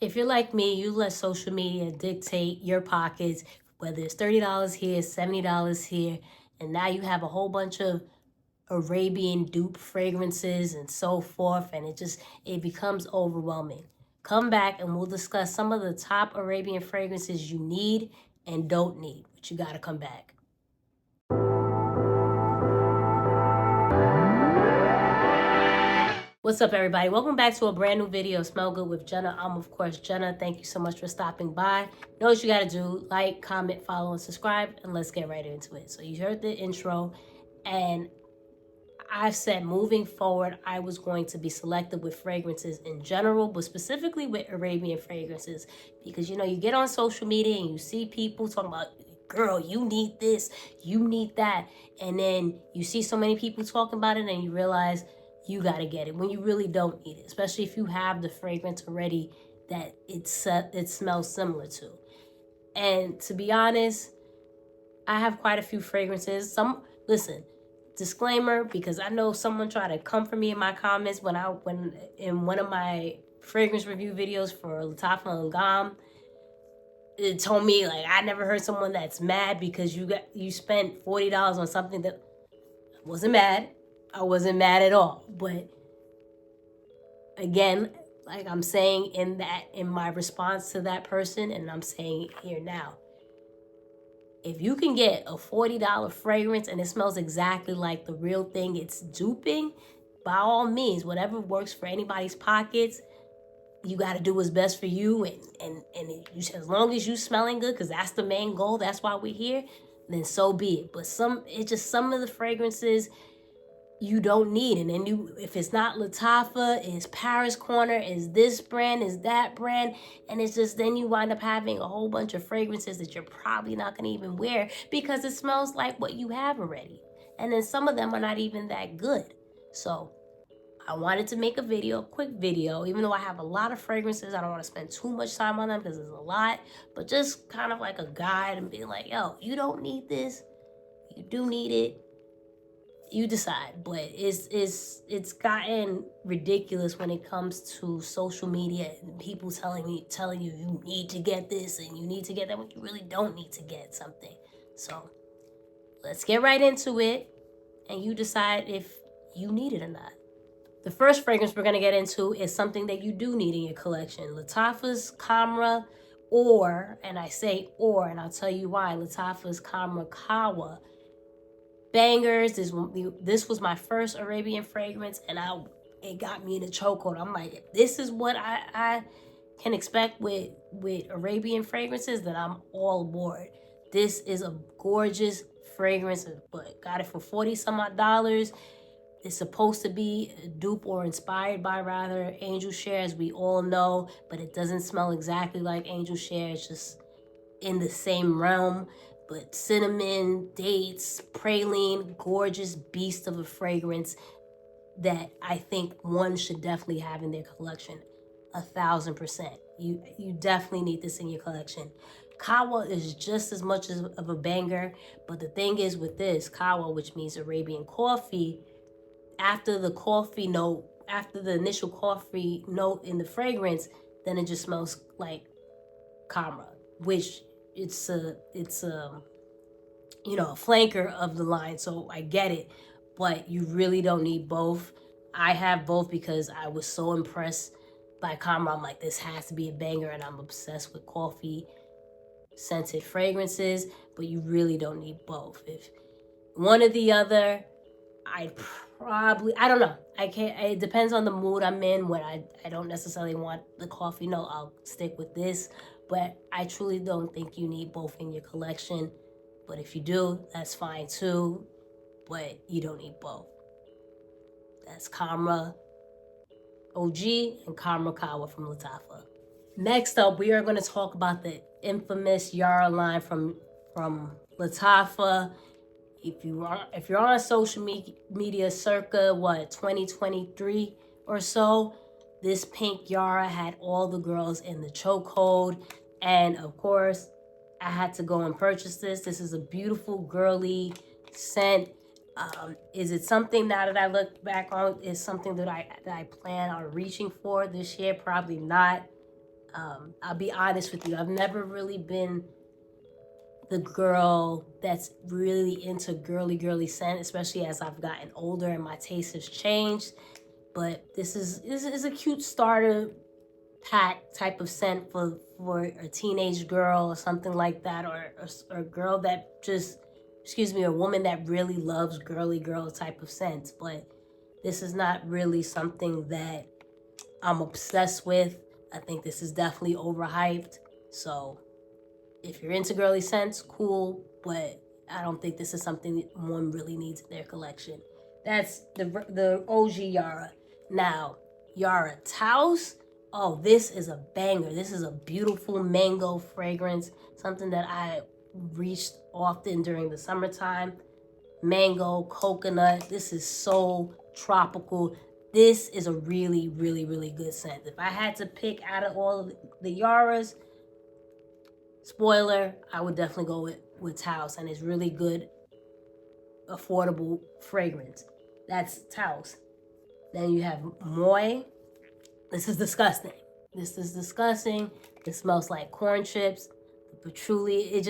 If you're like me, you let social media dictate your pockets, whether it's $30 here, $70 here, and now you have a whole bunch of Arabian dupe fragrances and so forth, and it becomes overwhelming. Come back and we'll discuss some of the top Arabian fragrances you need and don't need, but you gotta come back. What's up, everybody? Welcome back to a brand new video, Smell Good with Jenna. I'm, of course, Jenna. Thank you so much for stopping by. Know what you got to do. Like, comment, follow, and subscribe, and let's get right into it. So you heard the intro, and I've said moving forward, I was going to be selective with fragrances in general, but specifically with Arabian fragrances, because, you get on social media and you see people talking about, girl, you need this, you need that, and then you see so many people talking about it and you realize you got to get it when you really don't need it, especially if you have the fragrance already that it smells similar to. And to be honest, I have quite a few fragrances. Listen, disclaimer, because I know someone tried to come for me in my comments when in one of my fragrance review videos for Lattafa Angham. It told me, like, I never heard someone that's mad because you spent $40 on something that wasn't mad. I wasn't mad at all. But again, like I'm saying in my response to that person, and I'm saying here now, if you can get a $40 fragrance and it smells exactly like the real thing it's duping, by all means, whatever works for anybody's pockets, you got to do what's best for you. And as long as you smelling good, because that's the main goal, that's why we're here, then so be it. But some of the fragrances you don't need. And then if it's not Lattafa, it's Paris Corner, is this brand, is that brand, and it's just, then you wind up having a whole bunch of fragrances that you're probably not going to even wear because it smells like what you have already. And then some of them are not even that good. So I wanted to make a quick video, even though I have a lot of fragrances. I don't want to spend too much time on them because there's a lot, but just kind of like a guide and be like, yo, you don't need this, you do need it. You decide. But it's gotten ridiculous when it comes to social media and people telling you you need to get this and you need to get that when you really don't need to get something. So let's get right into it and you decide if you need it or not. The first fragrance we're going to get into is something that you do need in your collection. Lattafa's Khamrah, and I say and I'll tell you why. Lattafa's Khamrah Qawha. Bangers. This was my first Arabian fragrance, and it got me in a chokehold. I'm like, if this is what I can expect with Arabian fragrances, then I'm all aboard. This is a gorgeous fragrance, but got it for 40 some odd dollars. It's supposed to be a dupe or inspired by, rather, Angel Share, as we all know, but it doesn't smell exactly like Angel Share. It's just in the same realm. But cinnamon, dates, praline, gorgeous beast of a fragrance that I think one should definitely have in their collection. 1,000%. You definitely need this in your collection. Qawha is just as much of a banger, but the thing is with this, Qawha, which means Arabian coffee, after the initial coffee note in the fragrance, then it just smells like Khamrah, which it's a flanker of the line, so I get it, but you really don't need both. I have both because I was so impressed by Khamrah. I'm like, this has to be a banger, and I'm obsessed with coffee scented fragrances, but you really don't need both. If one or the other, I don't know. It depends on the mood I'm in. When I don't necessarily want the coffee note, I'll stick with this. But I truly don't think you need both in your collection. But if you do, that's fine too. But you don't need both. That's Khamrah OG and Khamrah Qawha from Lattafa. Next up, we are going to talk about the infamous Yara line from Lattafa. If you're on social media circa 2023 or so, this pink Yara had all the girls in the chokehold, and of course I had to go and purchase this. This is a beautiful girly scent. Is it something, now that I look back on, is something that I plan on reaching for this year? Probably not. I'll be honest with you. I've never really been the girl that's really into girly scent, especially as I've gotten older and my taste has changed. But this is a cute starter pack type of scent for a teenage girl or something like that, or a girl that just, a woman that really loves girly girl type of scents. But this is not really something that I'm obsessed with. I think this is definitely overhyped. So if you're into girly scents, cool, but I don't think this is something that one really needs in their collection. That's the OG Yara. Now, Yara Tous. Oh, this is a banger. This is a beautiful mango fragrance, something that I reached often during the summertime. Mango, coconut. This is so tropical. This is a really, really, really good scent. If I had to pick out of all of the Yaras, spoiler, I would definitely go with Tous, and it's really good, affordable fragrance. That's Tous. Then you have Moi. This is disgusting. This is disgusting. It smells like corn chips, the patchouli.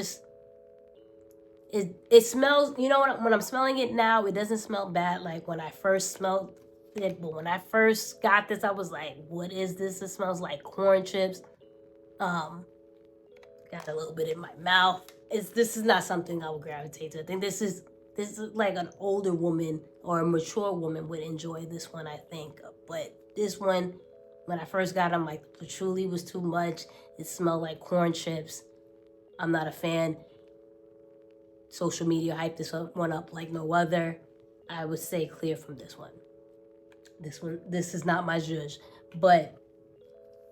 It smells, you know what, when I'm smelling it now, it doesn't smell bad like when I first smelled it. But when I first got this, I was like, what is this? It smells like corn chips. Got a little bit in my mouth. This is not something I would gravitate to. I think this is like an older woman or a mature woman would enjoy this one, I think. But this one, when I first got it, I'm like, the patchouli was too much. It smelled like corn chips. I'm not a fan. Social media hyped this one up like no other. I would stay clear from this one. This is not my zhuzh. But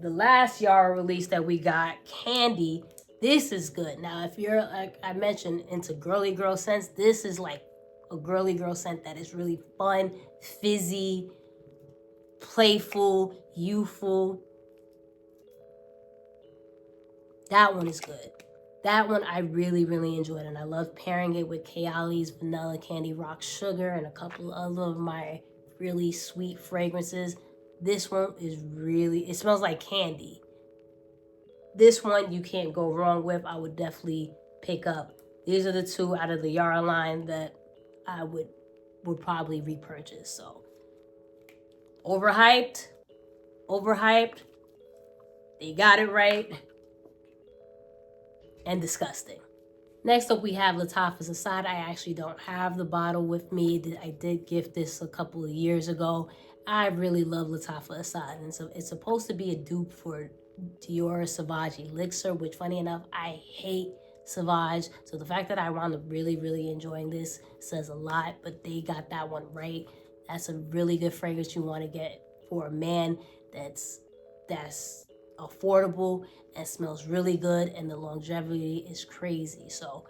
the last Yara release that we got, Candy, this is good. Now, if you're, like I mentioned, into girly girl scents, this is like a girly girl scent that is really fun, fizzy, playful, youthful. That one is good. That one I really, really enjoyed, and I love pairing it with Kayali's Vanilla Candy Rock Sugar and a couple other of my really sweet fragrances. This one is really, it smells like candy. This one you can't go wrong with. I would definitely pick up. These are the two out of the Yara line that I would probably repurchase. So overhyped. They got it right. And disgusting. Next up, we have Lattafa Asad. I actually don't have the bottle with me. I did gift this a couple of years ago. I really love Lattafa Asad. And so it's supposed to be a dupe for Dior Sauvage Elixir, which, funny enough, I hate Sauvage. So the fact that I wound up really, really enjoying this says a lot. But they got that one right. That's a really good fragrance you want to get for a man that's affordable and smells really good, and the longevity is crazy. So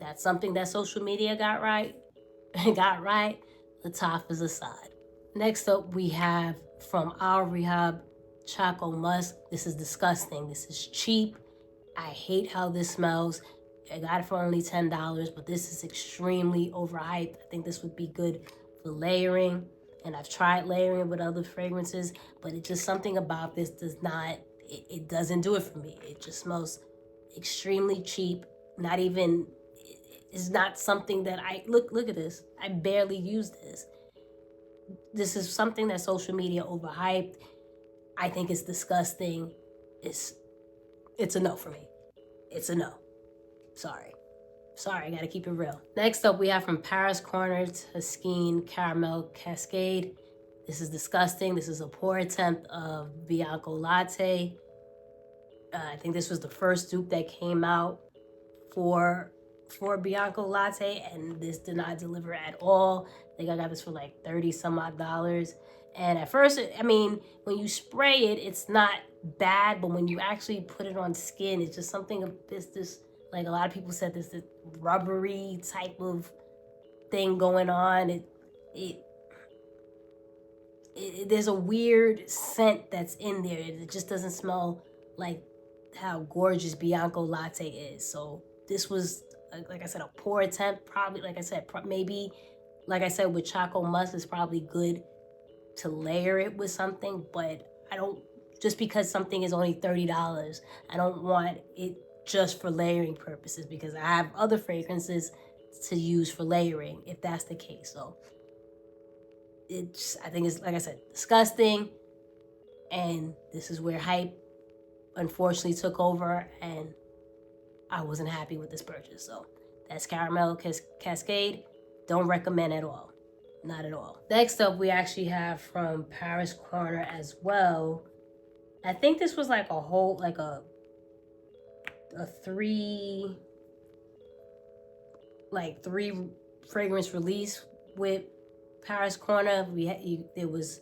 that's something that social media got right. Lattafa Asad. Next up, we have from our Rehab, Choco Musk. This is disgusting. This is cheap. I hate how this smells. I got it for only $10, but this is extremely overhyped. I think this would be good for layering, and I've tried layering with other fragrances, but it's just something about this it doesn't do it for me. It just smells extremely cheap. Not even, it's not something that look at this. I barely use this. This is something that social media overhyped. I think it's disgusting. It's a no for me. It's a no. Sorry, I gotta keep it real. Next up, we have from Paris Corner, Taskeen Caramel Cascade. This is disgusting. This is a poor attempt of Bianco Latte. I think this was the first dupe that came out for Bianco Latte, and this did not deliver at all. I think I got this for like 30 some odd dollars. And at first, I mean, when you spray it, it's not bad, but when you actually put it on skin, it's just something of this like a lot of people said, this rubbery type of thing going on. There's a weird scent that's in there. It just doesn't smell like how gorgeous Bianco Latte is. So this was, like I said, a poor attempt. Probably, like I said, maybe, like I said, with Choco Musk, it's probably good to layer it with something, but I don't just because something is only $30, I don't want it just for layering purposes, because I have other fragrances to use for layering if that's the case. So I think it's, like I said, disgusting. And this is where hype unfortunately took over, and I wasn't happy with this purchase. So that's Caramel Cascade. Don't recommend at all. Not at all. Next up, we actually have from Paris Corner as well. I think this was like a whole, like a three fragrance release with Paris Corner. There was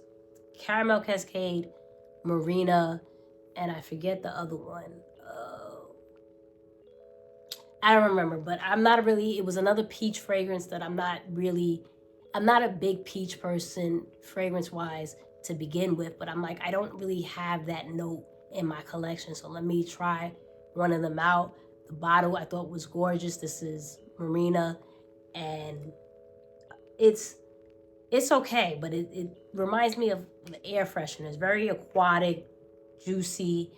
Caramel Cascade, Marina, and I forget the other one. I don't remember, but it was another peach fragrance that I'm not a big peach person fragrance wise to begin with, but I'm like, I don't really have that note in my collection. So let me try one of them out. The bottle I thought was gorgeous. This is Marina, and it's okay, but it reminds me of the air freshener. It's very aquatic, juicy,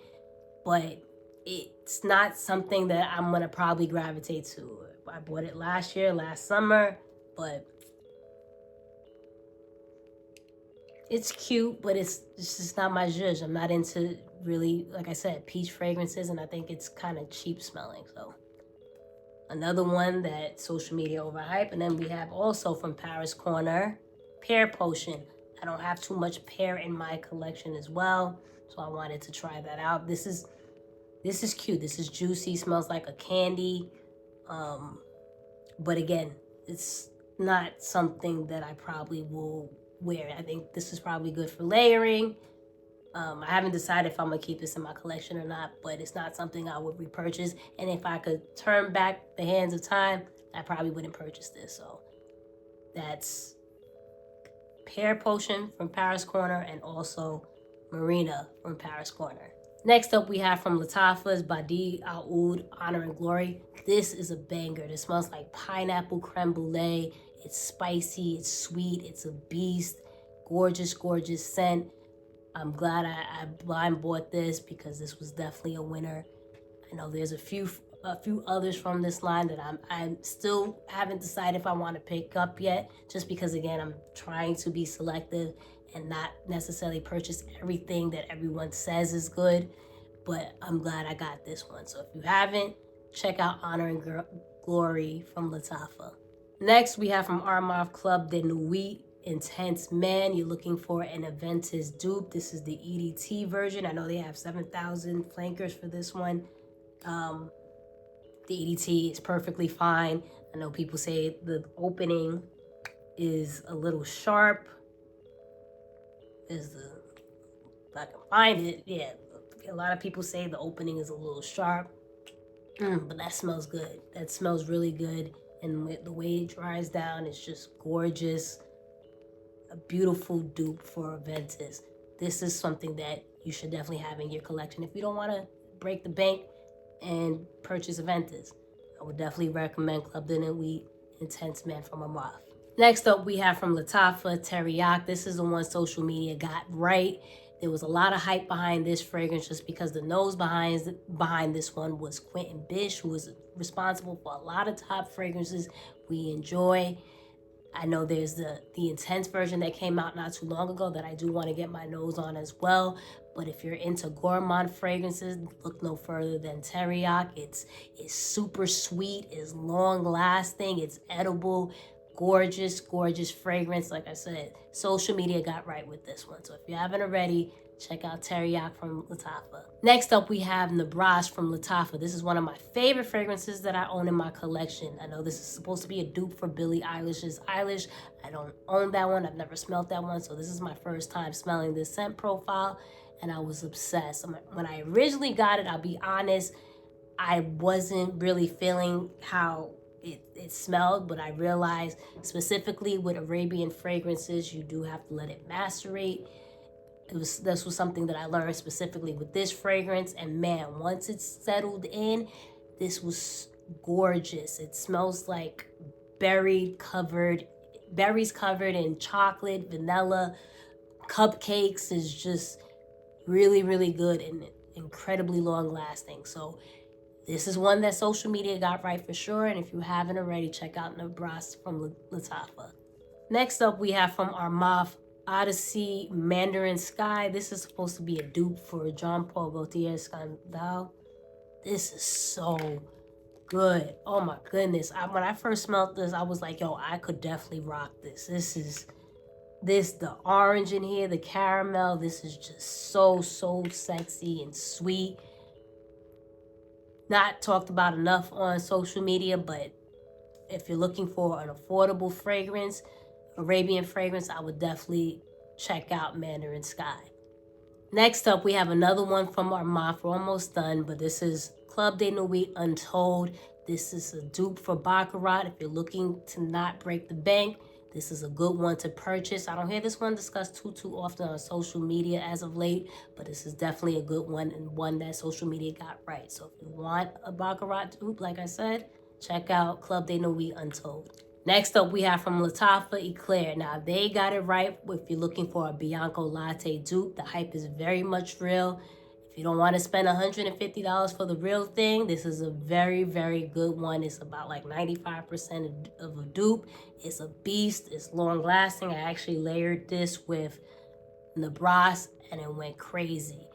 but it's not something that I'm going to probably gravitate to. I bought it last summer, but it's cute, but it's just not my zhuzh. I'm not into really, like I said, peach fragrances, and I think it's kind of cheap smelling. So another one that social media overhyped. And then we have also from Paris Corner, Pear Potion. I don't have too much pear in my collection as well, so I wanted to try that out. This is cute. This is juicy. Smells like a candy. But again, it's not something that I probably will wear. I think this is probably good for layering. I haven't decided if I'm going to keep this in my collection or not, but it's not something I would repurchase. And if I could turn back the hands of time, I probably wouldn't purchase this. So that's Pear Potion from Paris Corner, and also Marina from Paris Corner. Next up, we have from Lattafa's Bade'e Oud, Honor and Glory. This is a banger. This smells like pineapple creme brulee. It's spicy, it's sweet, it's a beast. Gorgeous, gorgeous scent. I'm glad I blind bought this, because this was definitely a winner. I know there's a few others from this line that I still haven't decided if I want to pick up yet, just because, again, I'm trying to be selective and not necessarily purchase everything that everyone says is good. But I'm glad I got this one. So if you haven't, check out Honor and Glory from Lattafa. Next, we have from Armaf Club de Nuit, Intense Man. You're looking for an Aventus dupe. This is the EDT version. I know they have 7,000 flankers for this one. The EDT is perfectly fine. I know people say the opening is a little sharp. If I can find it, yeah. A lot of people say the opening is a little sharp, but that smells good. That smells really good, and the way it dries down is just gorgeous. A beautiful dupe for Aventus. This is something that you should definitely have in your collection if you don't want to break the bank and purchase Aventus. I would definitely recommend Club de Nuit Intense Man from Armaf. Next up, we have from Lattafa Teriaq. This is the one social media got right. There was a lot of hype behind this fragrance just because the nose behind this one was Quentin Bish, who was responsible for a lot of top fragrances we enjoy. I know there's the intense version that came out not too long ago that I do want to get my nose on as well. But if you're into gourmand fragrances, look no further than Teriaq. It's super sweet, it's long lasting, it's edible. Gorgeous, gorgeous fragrance. Like I said, social media got right with this one. So if you haven't already, check out Teriaq from Lattafa. Next up, we have Nebras from Lattafa. This is one of my favorite fragrances that I own in my collection. I know this is supposed to be a dupe for Billie Eilish's Eilish. I don't own that one. I've never smelled that one. So this is my first time smelling this scent profile, and I was obsessed. When I originally got it, I'll be honest, I wasn't really feeling how it smelled, but I realized specifically with Arabian fragrances, you do have to let it macerate. This was something that I learned specifically with this fragrance, and man, once it's settled in, this was gorgeous. It smells like berries covered in chocolate, vanilla, cupcakes. Is just, Really, really good and incredibly long lasting. So this is one that social media got right for sure. And if you haven't already, check out Nebras from Lattafa. Next up, we have from Armaf, Odyssey, Mandarin Sky. This is supposed to be a dupe for Jean-Paul Gaultier's Scandal. This is so good. Oh my goodness. When I first smelled this, I was like, yo, I could definitely rock this. The orange in here, the caramel, this is just so sexy and sweet. Not talked about enough on social media, but if you're looking for an affordable fragrance, Arabian fragrance, I would definitely check out Mandarin Sky. Next up, we have another one from Armaf. We're almost done, but this is Club de Nuit Untold. This is a dupe for Baccarat. If you're looking to not break the bank, this is a good one to purchase. I don't hear this one discussed too often on social media as of late, but this is definitely a good one and one that social media got right. So if you want a Baccarat dupe, like I said, check out Club de Nuit Untold. Next up, we have from Lattafa Eclaire. Now, they got it right if you're looking for a Bianco Latte dupe. The hype is very much real. If you don't want to spend $150 for the real thing, this is a very, very good one. It's about like 95% of a dupe. It's a beast. It's long lasting. I actually layered this with Nebras and it went crazy.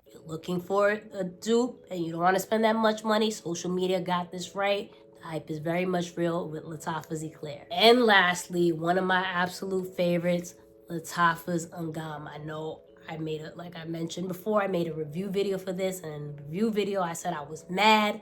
If you're looking for a dupe and you don't want to spend that much money, social media got this right. The hype is very much real with Lattafa's Eclaire. And lastly, one of my absolute favorites, Lattafa's Angham. I know like I mentioned before, I made a review video for this, and in the review video I said I was mad.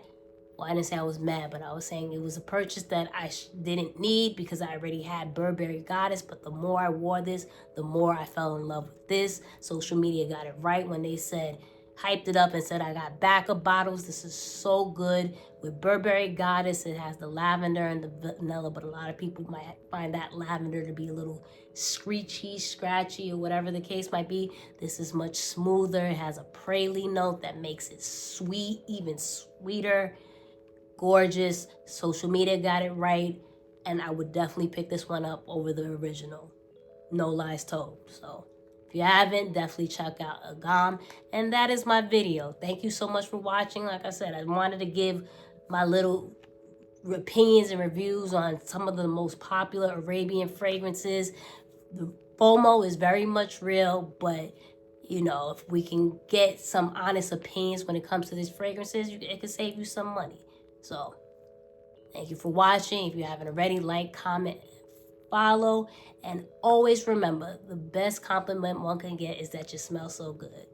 Well, I didn't say I was mad, but I was saying it was a purchase that I didn't need because I already had Burberry Goddess, but the more I wore this, the more I fell in love with this. Social media got it right when they hyped it up and said I got backup bottles. This is so good. With Burberry Goddess, it has the lavender and the vanilla, but a lot of people might find that lavender to be a little screechy, scratchy, or whatever the case might be. This is much smoother. It has a praline note that makes it sweet, even sweeter. Gorgeous. Social media got it right, and I would definitely pick this one up over the original. No lies told. So if you haven't, definitely check out Angham. And that is my video. Thank you so much for watching. Like I said, I wanted to give my little opinions and reviews on some of the most popular Arabian fragrances. The FOMO is very much real, but you know, if we can get some honest opinions when it comes to these fragrances, it can save you some money. So thank you for watching. If you haven't already, like, comment, follow, and always remember, the best compliment one can get is that you smell so good.